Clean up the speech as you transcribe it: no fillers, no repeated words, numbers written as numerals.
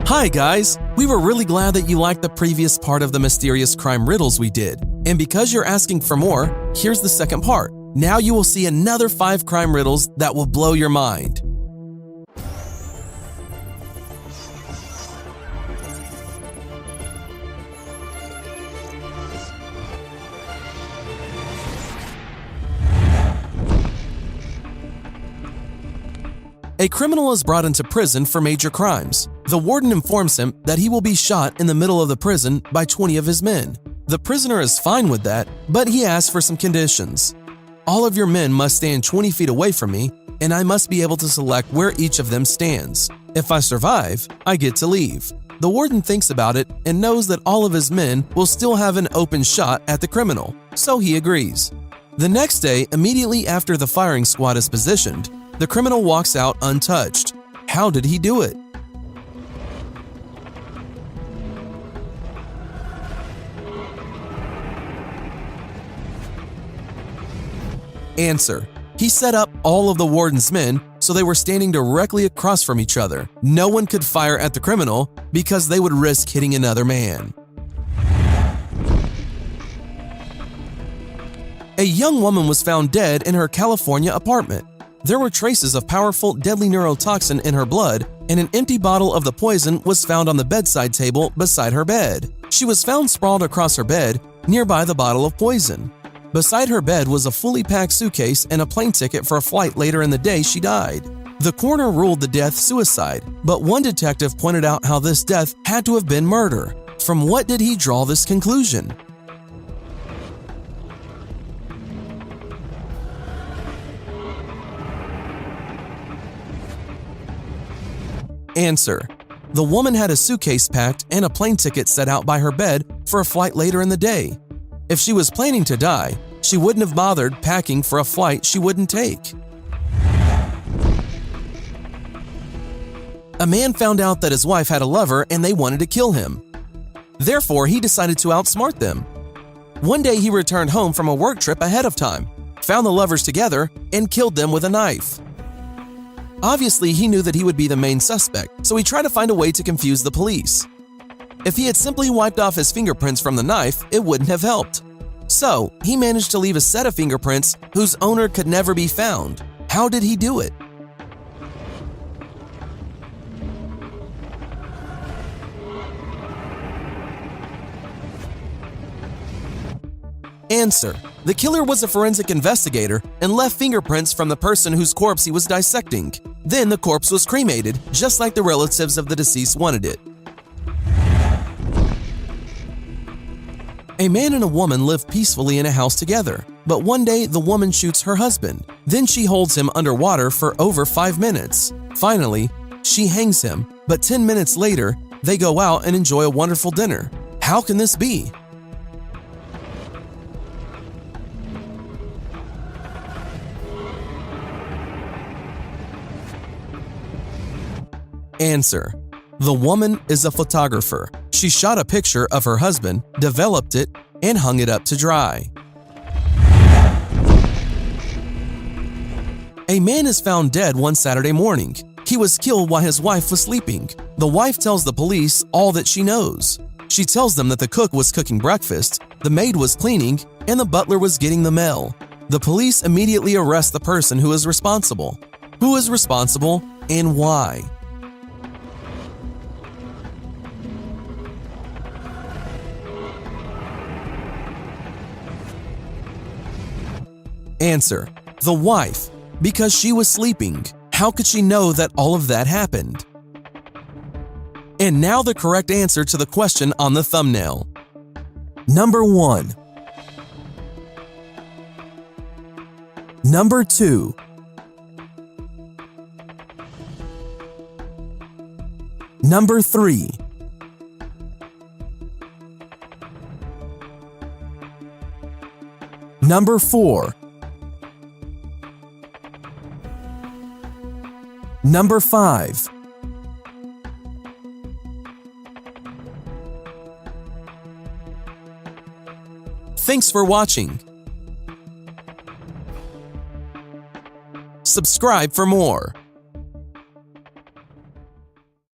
Hi guys! We were really glad that you liked the previous part of the mysterious crime riddles we did. And because you're asking for more, here's the second part. Now you will see another 5 crime riddles that will blow your mind. A criminal is brought into prison for major crimes. The warden informs him that he will be shot in the middle of the prison by 20 of his men. The prisoner is fine with that, but he asks for some conditions. All of your men must stand 20 feet away from me, and I must be able to select where each of them stands. If I survive, I get to leave. The warden thinks about it and knows that all of his men will still have an open shot at the criminal, so he agrees. The next day, immediately after the firing squad is positioned, the criminal walks out untouched. How did he do it? Answer: he set up all of the warden's men so they were standing directly across from each other. No one could fire at the criminal because they would risk hitting another man. A young woman was found dead in her California apartment. There were traces of powerful, deadly neurotoxin in her blood, and an empty bottle of the poison was found on the bedside table beside her bed. She was found sprawled across her bed, nearby the bottle of poison. Beside her bed was a fully packed suitcase and a plane ticket for a flight later in the day she died. The coroner ruled the death suicide, but one detective pointed out how this death had to have been murder. From what did he draw this conclusion? Answer: the woman had a suitcase packed and a plane ticket set out by her bed for a flight later in the day. If she was planning to die, she wouldn't have bothered packing for a flight she wouldn't take. A man found out that his wife had a lover and they wanted to kill him. Therefore, he decided to outsmart them. One day he returned home from a work trip ahead of time, found the lovers together, and killed them with a knife. Obviously, he knew that he would be the main suspect, so he tried to find a way to confuse the police. If he had simply wiped off his fingerprints from the knife, it wouldn't have helped. So, he managed to leave a set of fingerprints whose owner could never be found. How did he do it? Answer: the killer was a forensic investigator and left fingerprints from the person whose corpse he was dissecting. Then the corpse was cremated, just like the relatives of the deceased wanted it. A man and a woman live peacefully in a house together, but one day the woman shoots her husband. Then she holds him underwater for over 5 minutes. Finally, she hangs him, but 10 minutes later, they go out and enjoy a wonderful dinner. How can this be? Answer: the woman is a photographer. She shot a picture of her husband, developed it, and hung it up to dry. A man is found dead one Saturday morning. He was killed while his wife was sleeping. The wife tells the police all that she knows. She tells them that the cook was cooking breakfast, the maid was cleaning, and the butler was getting the mail. The police immediately arrest the person who is responsible. Who is responsible and why? Answer: the wife, because she was sleeping. How could she know that all of that happened? And now the correct answer to the question on the thumbnail. Number 1. Number 2. Number 3. Number 4. Number 5. Thanks for watching. Subscribe for more.